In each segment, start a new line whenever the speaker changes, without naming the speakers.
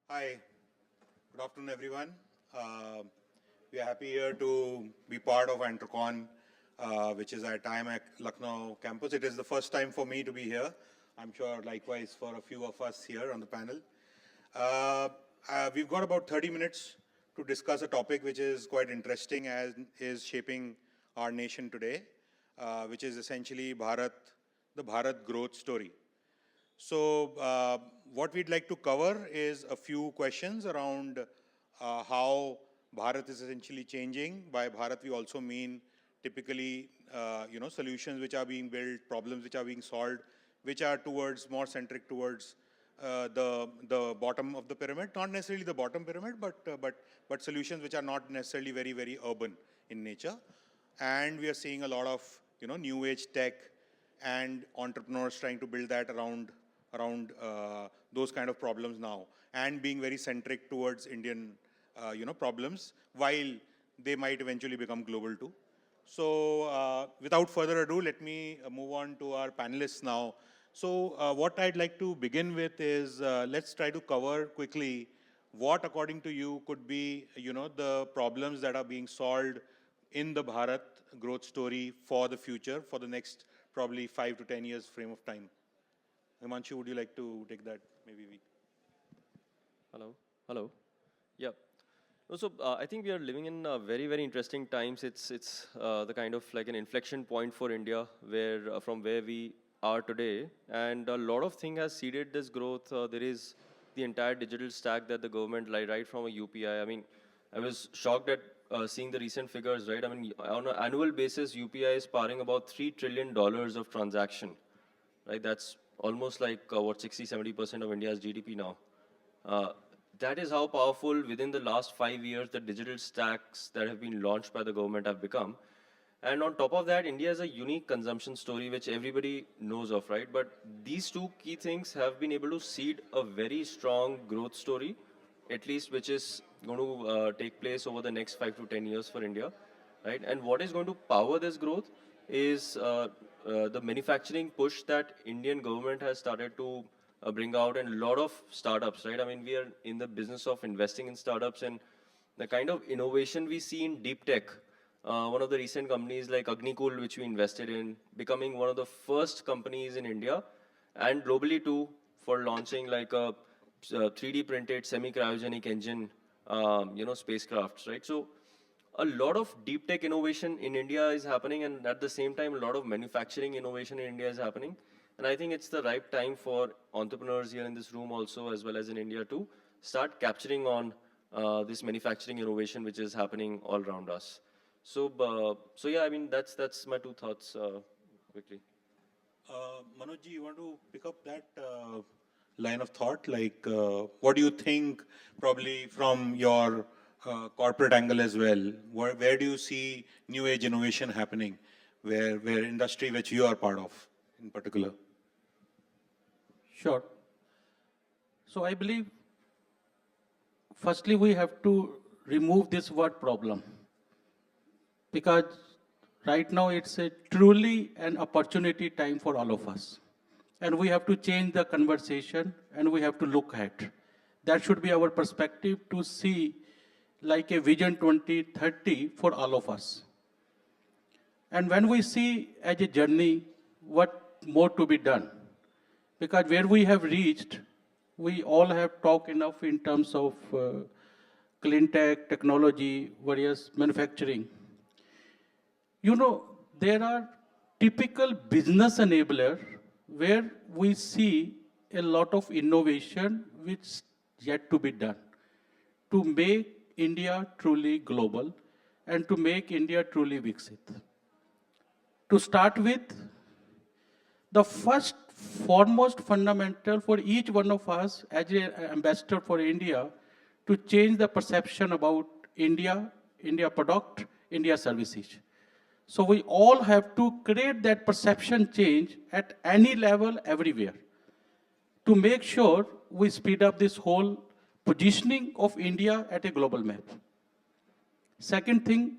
Hi, good afternoon, everyone. We are happy here to be part of Antrocon, which is at IMAC Lucknow campus. It is the first time for me to be here. I'm sure likewise for a few of us here on the panel. Uh, we've got about 30 minutes to discuss a topic which is quite interesting and is shaping our nation today, which is essentially the Bharat growth story. So, what we'd like to cover is a few questions around how Bharat is essentially changing. By Bharat, we also mean typically, solutions which are being built, problems which are being solved, which are towards more centric towards the bottom of the pyramid, not necessarily the bottom pyramid, but solutions which are not necessarily very urban in nature. And we are seeing a lot of new age tech and entrepreneurs trying to build that around those kind of problems now, and being very centric towards Indian problems, while they might eventually become global too. So without further ado, let me move on to our panelists now. So what I'd like to begin with is let's try to cover quickly what, according to you, could be the problems that are being solved in the Bharat growth story for the future, for the next probably 5 to 10 years frame of time. Himanshu, would you like to take that? Maybe we.
Hello. Hello. Yeah. No, So I think we are living in very interesting times. It's the kind of like an inflection point for India, where from where we are today, and a lot of thing has seeded this growth. There is the entire digital stack that the government, like right from a UPI. I mean, I was shocked at seeing the recent figures. Right. I mean, on an annual basis, UPI is powering about $3 trillion of transaction. Right. That's almost like what 60-70% of India's GDP now. Uh, that is how powerful within the last 5 years the digital stacks that have been launched by the government have become. And on top of that, India is a unique consumption story which everybody knows of, right? But these two key things have been able to seed a very strong growth story, at least which is going to take place over the next 5 to 10 years for India, right? And what is going to power this growth is the manufacturing push that Indian government has started to bring out, and a lot of startups, right? I mean, we are in the business of investing in startups, and the kind of innovation we see in deep tech. One of the recent companies like Agnikul, which we invested in, becoming one of the first companies in India and globally too for launching like a 3D printed semi-cryogenic engine, spacecrafts, right? So a lot of deep tech innovation in India is happening, and at the same time, a lot of manufacturing innovation in India is happening. And I think it's the right time for entrepreneurs here in this room also, as well as in India, to start capturing on this manufacturing innovation which is happening all around us. So yeah, I mean that's my two thoughts quickly.
Manojji, you want to pick up that line of thought? Like, what do you think, probably from your corporate angle as well? Where do you see new age innovation happening? Where industry which you are part of, in particular?
Sure. So I believe, firstly, we have to remove this word problem, because right now it's a truly an opportunity time for all of us. And we have to change the conversation and we have to look ahead. That should be our perspective, to see like a vision 2030 for all of us. And when we see as a journey what more to be done, because where we have reached, we all have talked enough in terms of clean tech, technology, various manufacturing. There are typical business enabler where we see a lot of innovation which yet to be done to make India truly global and to make India truly Viksit. To start with, the first foremost fundamental for each one of us as an ambassador for India to change the perception about India, India product, India services. So we all have to create that perception change at any level, everywhere, to make sure we speed up this whole positioning of India at a global map. Second thing,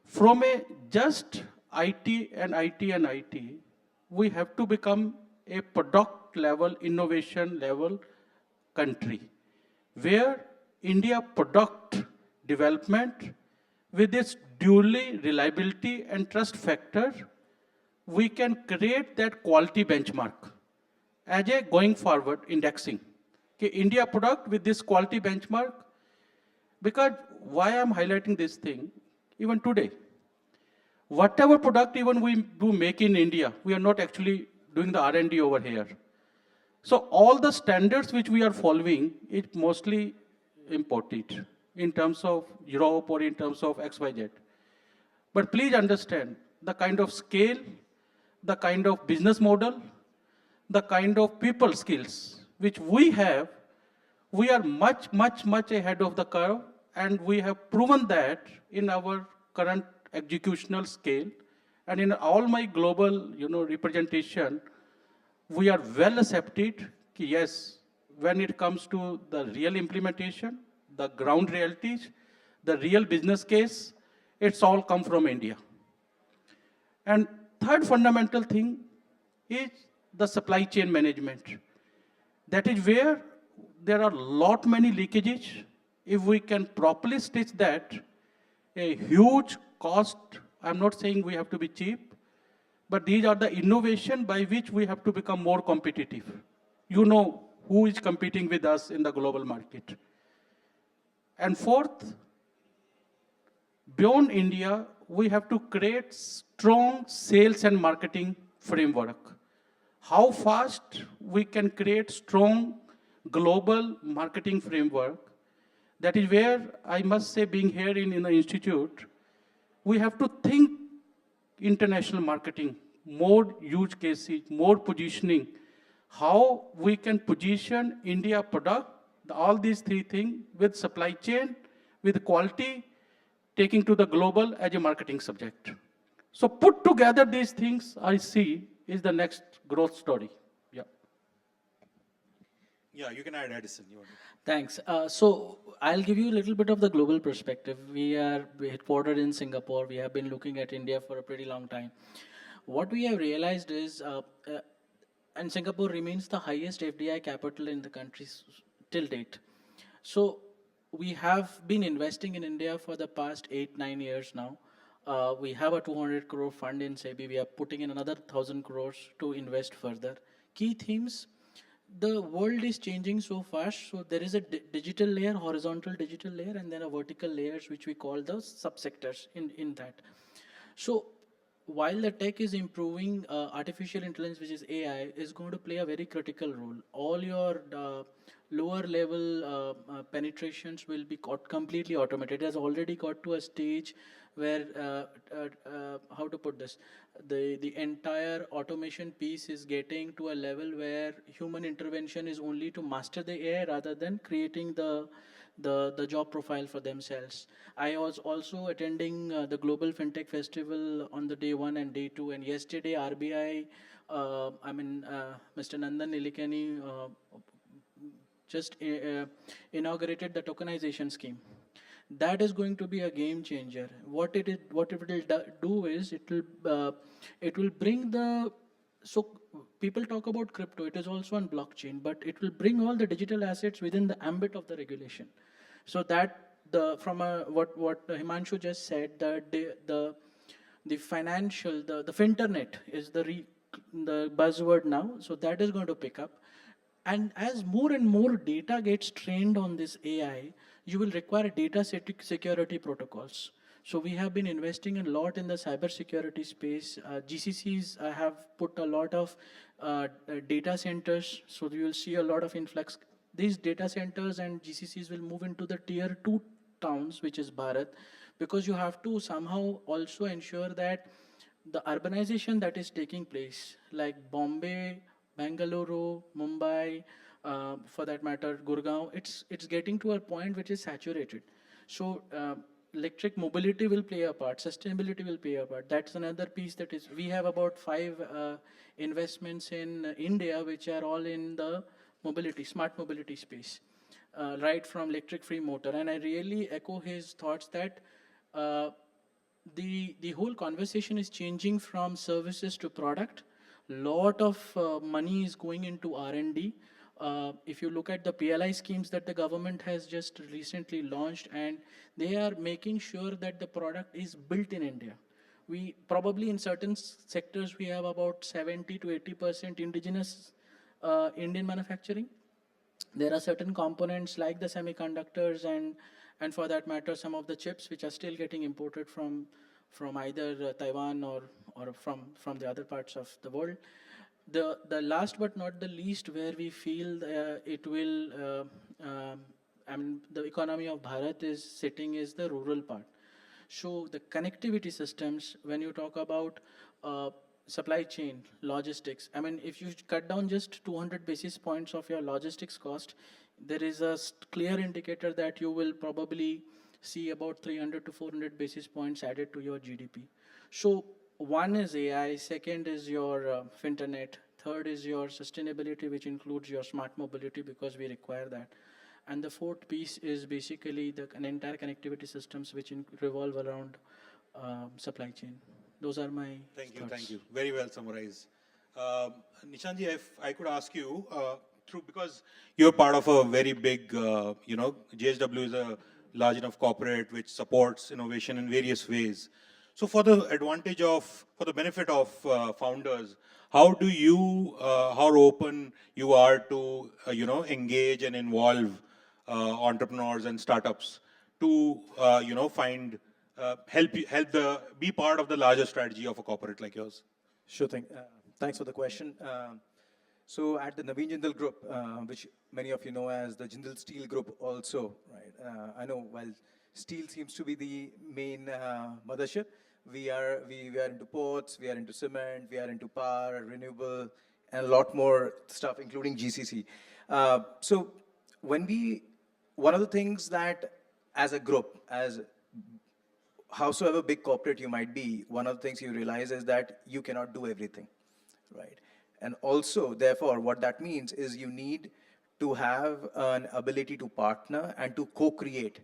from a just IT and IT and IT, we have to become a product level, innovation level country. where India product development with its duly reliability and trust factor, we can create that quality benchmark as a going forward indexing. Okay, India product with this quality benchmark, because why I'm highlighting this thing, even today, whatever product even we do make in India, we are not actually doing the R&D over here. So all the standards which we are following is mostly imported in terms of Europe or in terms of XYZ. But please understand the kind of scale, the kind of business model, the kind of people skills which we have, we are much, much, much ahead of the curve, and we have proven that in our current executional scale. And in all my global, representation, we are well accepted. Yes, when it comes to the real implementation, the ground realities, the real business case, it's all come from India. And third fundamental thing is the supply chain management. That is where there are lot many leakages. If we can properly stitch that, a huge cost, I'm not saying we have to be cheap, but these are the innovation by which we have to become more competitive. You know who is competing with us in the global market. And fourth, beyond India, we have to create strong sales and marketing framework. How fast we can create strong global marketing framework, that is where I must say, being here in the institute, we have to think international marketing, more use cases, more positioning, how we can position India product, all these three things with supply chain, with quality, taking to the global as a marketing subject. So put together these things, I see, is the next growth story. Yeah.
Yeah, you can add Edison. You want to?
Thanks. So I'll give you a little bit of the global perspective. We are headquartered in Singapore. We have been looking at India for a pretty long time. What we have realized is, and Singapore remains the highest FDI capital in the country till date. So we have been investing in India for the past 8-9 years now. We have a 200 crore fund in SEBI. We are putting in another 1,000 crores to invest further. Key themes: the world is changing so fast, so there is a digital layer, horizontal digital layer, and then a vertical layers, which we call the subsectors in that. So while the tech is improving, artificial intelligence, which is AI, is going to play a very critical role. All your lower level penetrations will be completely automated. It has already got to a stage where, how to put this, the entire automation piece is getting to a level where human intervention is only to master the AI rather than creating the job profile for themselves. I was also attending the Global FinTech Festival on the day 1 and day 2, and yesterday RBI, Mr. Nandan Nilikani just inaugurated the tokenization scheme. That is going to be a game changer. What it will do is it will bring the, so people talk about crypto, it is also on blockchain, but it will bring all the digital assets within the ambit of the regulation. So that what Himanshu just said, the financial, the finternet is the buzzword now. So that is going to pick up. And as more and more data gets trained on this AI, you will require data security protocols. So we have been investing a lot in the cybersecurity space. GCCs have put a lot of data centers, so you will see a lot of influx. These data centers and GCCs will move into the tier 2 towns, which is Bharat, because you have to somehow also ensure that the urbanization that is taking place, like Bombay, Bangalore, Mumbai, for that matter, Gurgaon, it's getting to a point which is saturated. So electric mobility will play a part, sustainability will play a part. That's another piece that is, we have about 5 investments in India, which are all in the mobility, smart mobility space, right from electric free motor. And I really echo his thoughts that the whole conversation is changing from services to product. Lot of money is going into R&D. If you look at the PLI schemes that the government has just recently launched, and they are making sure that the product is built in India. We probably in certain sectors we have about 70 to 80% indigenous Indian manufacturing. There are certain components like the semiconductors and for that matter some of the chips which are still getting imported from either Taiwan or from the other parts of the world. The last but not the least where we feel it will I mean the economy of Bharat is sitting is the rural part. So the connectivity systems, when you talk about supply chain, logistics, I mean, if you cut down just 200 basis points of your logistics cost, there is a clear indicator that you will probably see about 300 to 400 basis points added to your GDP. So one is AI, second is your Finternet, third is your sustainability, which includes your smart mobility because we require that. And the fourth piece is basically an entire connectivity systems which revolve around supply chain. Those are my
Thank you,
thoughts.
thank you. Very well summarized. Nishanji, if I could ask you, because you're part of a very big, JSW is a large enough corporate which supports innovation in various ways. So for the benefit of founders, how open you are to, engage and involve entrepreneurs and startups to, be part of the larger strategy of a corporate like yours?
Sure thing. Thanks for the question. So at the Naveen Jindal Group, which many of you know as the Jindal Steel Group also, right? I know while steel seems to be the main mothership, we are into ports, we are into cement, we are into power, renewable, and a lot more stuff, including GCC. So one of the things that as a group, as howsoever big corporate you might be, one of the things you realize is that you cannot do everything, right? And also, therefore, what that means is you need to have an ability to partner and to co-create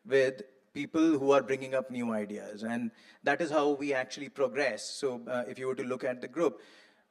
with people who are bringing up new ideas. And that is how we actually progress. So if you were to look at the group,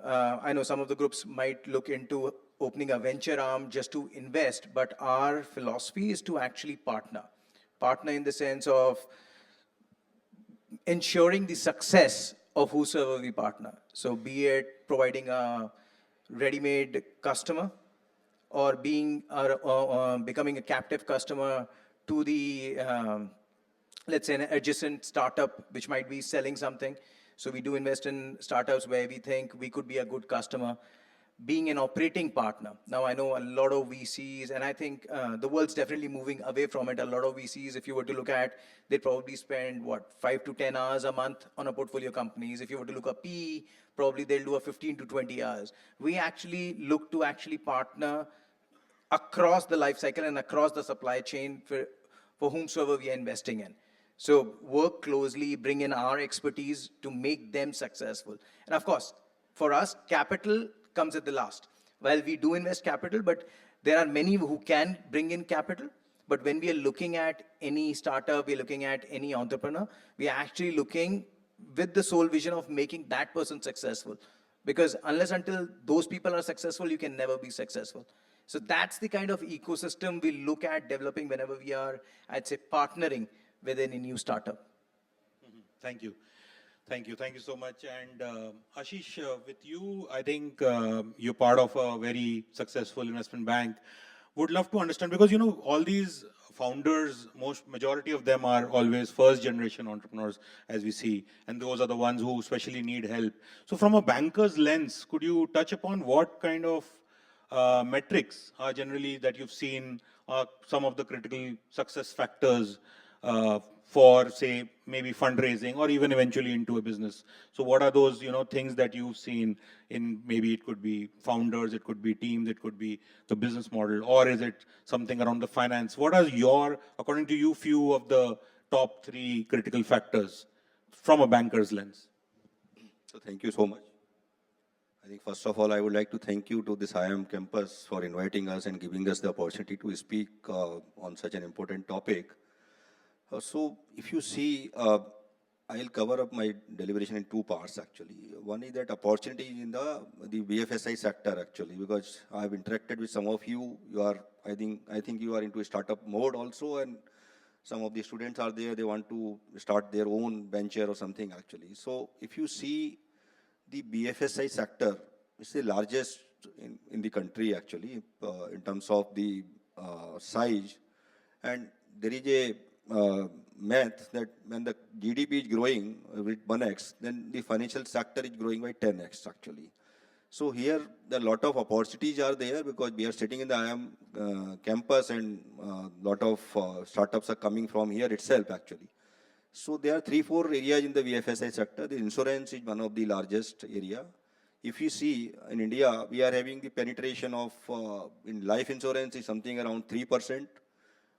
I know some of the groups might look into opening a venture arm just to invest, but our philosophy is to actually partner. Partner in the sense of ensuring the success of whosoever we partner. So be it providing a ready-made customer or becoming a captive customer to the, let's say, an adjacent startup which might be selling something. So we do invest in startups where we think we could be a good customer. Being an operating partner. Now, I know a lot of VCs, and I think the world's definitely moving away from it. A lot of VCs, if you were to look at, they'd probably spend, 5 to 10 hours a month on a portfolio companies. If you were to look at PE, probably they'll do a 15 to 20 hours. We actually look to actually partner across the life cycle and across the supply chain for whomsoever we are investing in. So work closely, bring in our expertise to make them successful. And of course, for us, capital comes at the last. Well, we do invest capital, but there are many who can bring in capital. But when we are looking at any startup, we're looking at any entrepreneur, we are actually looking with the sole vision of making that person successful. Because until those people are successful, you can never be successful. So that's the kind of ecosystem we look at developing whenever we are, I'd say, partnering with any new startup.
Thank you. Thank you. Thank you so much. And Ashish, with you, I think you're part of a very successful investment bank. Would love to understand, because, all these founders, majority of them are always first generation entrepreneurs, as we see. And those are the ones who especially need help. So from a banker's lens, could you touch upon what kind of metrics are generally that you've seen are some of the critical success factors for, say, maybe fundraising or even eventually into a business? So what are those, things that you've seen in, maybe it could be founders, it could be teams, it could be the business model, or is it something around the finance? What are according to you, few of the top 3 critical factors from a banker's lens?
So thank you so much. I think first of all, I would like to thank you to this IIM campus for inviting us and giving us the opportunity to speak on such an important topic. So if you see, I'll cover up my deliberation in two parts actually. One is that opportunity in the BFSI sector actually, because I've interacted with some of you. You are, I think you are into a startup mode also, and some of the students are there. They want to start their own venture or something actually. So if you see the BFSI sector, it's the largest in the country actually in terms of the size, and there is a math that when the GDP is growing with 1x, then the financial sector is growing by 10x actually. So here, a lot of opportunities are there because we are sitting in the IIM campus, and a lot of startups are coming from here itself actually. So there are 3-4 areas in the VFSI sector. The insurance is one of the largest area. If you see in India, we are having the penetration of in life insurance is something around 3%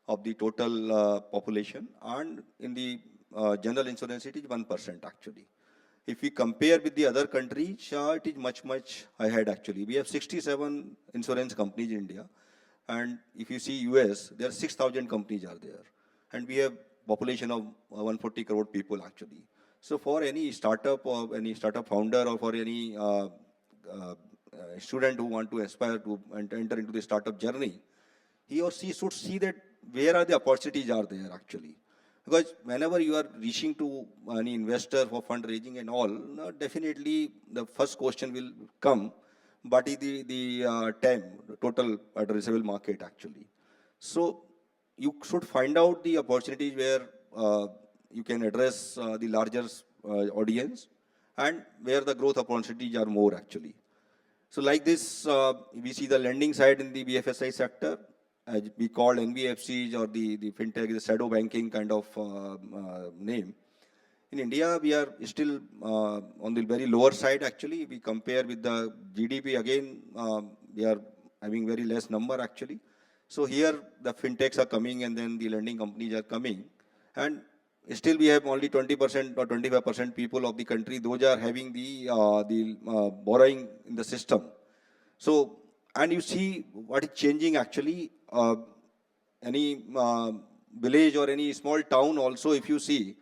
of the total population, and in the general insurance it is 1% actually. If we compare with the other countries, it is much ahead actually. We have 67 insurance companies in India, and if you see US, there are 6,000 companies are there, and we have population of 140 crore people actually. So for any startup or any startup founder, or for any student who want to aspire to enter into the startup journey, he or she should see that where are the opportunities are there actually. Because whenever you are reaching to any investor for fundraising and all, definitely the first question will come, what is the TAM, total addressable market actually. So you should find out the opportunities where you can address the larger audience, and where the growth opportunities are more actually. So like this, we see the lending side in the BFSI sector, as we call NBFCs, or the fintech, the shadow banking kind of name. In India, we are still on the very lower side actually. We compare with the GDP again, we are having very less number actually. So here the fintechs are coming, and then the lending companies are coming, and still we have only 20% or 25% people of the country, those are having the borrowing in the system. So, and you see what is changing actually, any village or any small town also, if you see,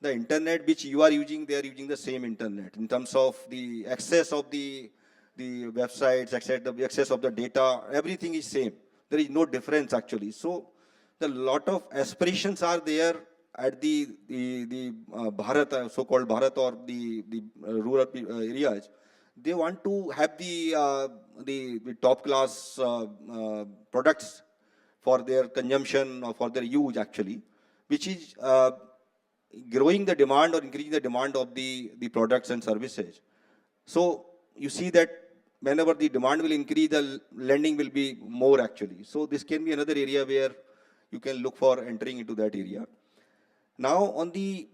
the internet which you are using, they are using the same internet in terms of the access of the websites, access of the data, everything is same. There is no difference actually. So the lot of aspirations are there at the Bharat, so-called Bharat, or the rural areas. They want to have the top class products for their consumption or for their use actually, which is growing the demand or increasing the demand of the products and services. So you see that whenever the demand will increase, the lending will be more actually. So this can be another area where you can look for entering into that area. Now on the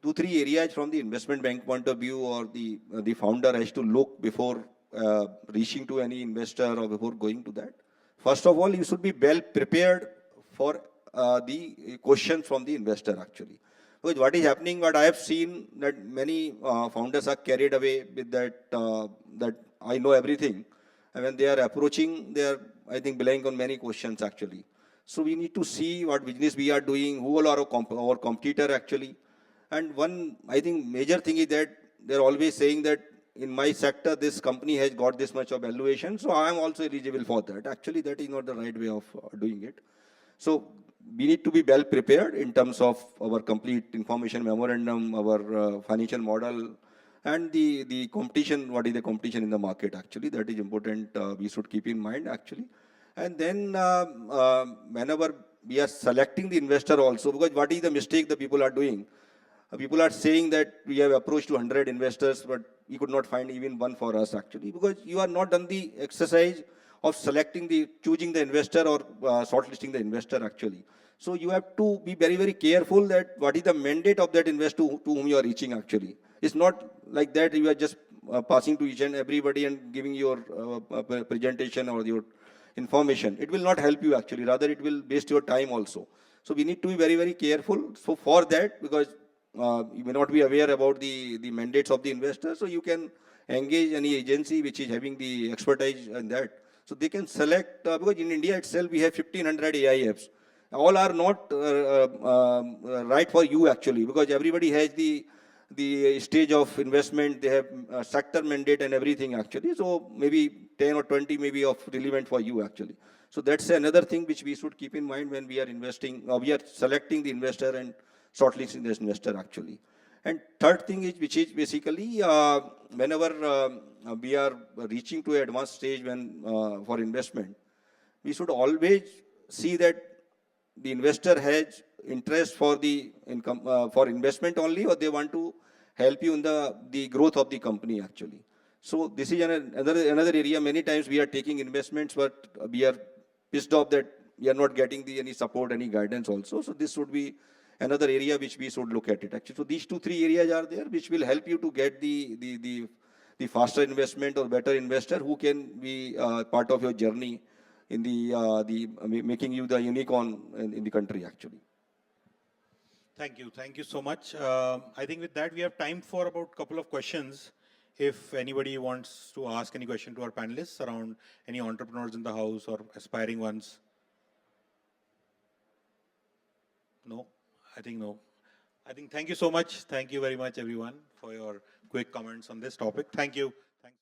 2-3 areas from the investment bank point of view, or the founder has to look before reaching to any investor or before going to that. First of all, you should be well prepared for the questions from the investor actually. Because what is happening, what I have seen, that many founders are carried away with that I know everything. And when they are approaching, they are, I think, relying on many questions actually. So we need to see what business we are doing, who are our competitor actually. And one, I think, major thing is that they're always saying that in my sector, this company has got this much of valuation, so I am also eligible for that. Actually, that is not the right way of doing it. So we need to be well prepared in terms of our complete information memorandum, our financial model, and the competition, what is the competition in the market actually. That is important, we should keep in mind actually. And then whenever we are selecting the investor also, because what is the mistake the people are doing? People are saying that we have approached to 100 investors, but we could not find even one for us actually, because you are not done the exercise of choosing the investor or shortlisting the investor actually. So you have to be very careful that what is the mandate of that investor to whom you are reaching actually. It's not like that you are just passing to each and everybody and giving your presentation or your information. It will not help you actually, rather it will waste your time also. So we need to be very careful. So for that, because you may not be aware about the mandates of the investor, so you can engage any agency which is having the expertise in that. So they can select, because in India itself we have 1500 AIFs. All are not right for you actually, because everybody has the the stage of investment, they have sector mandate and everything actually. So maybe 10 or 20 maybe of relevant for you actually. So that's another thing which we should keep in mind when we are investing, we are selecting the investor and shortlisting the investor actually. And third thing is, which is basically whenever we are reaching to an advanced stage when for investment, we should always see that the investor has interest for the income for investment only, or they want to help you in the growth of the company actually. So this is another area. Many times we are taking investments, but we are pissed off that we are not getting any support, any guidance also. So this would be another area which we should look at it actually. So these 2-3 areas are there which will help you to get the faster investment or better investor who can be part of your journey in making you the unicorn in the country actually.
Thank you so much. I think with that we have time for about a couple of questions. If anybody wants to ask any question to our panelists around any entrepreneurs in the house or aspiring ones. No, I think no. I think thank you so much. Thank you very much everyone for your quick comments on this topic. Thank you. Thanks.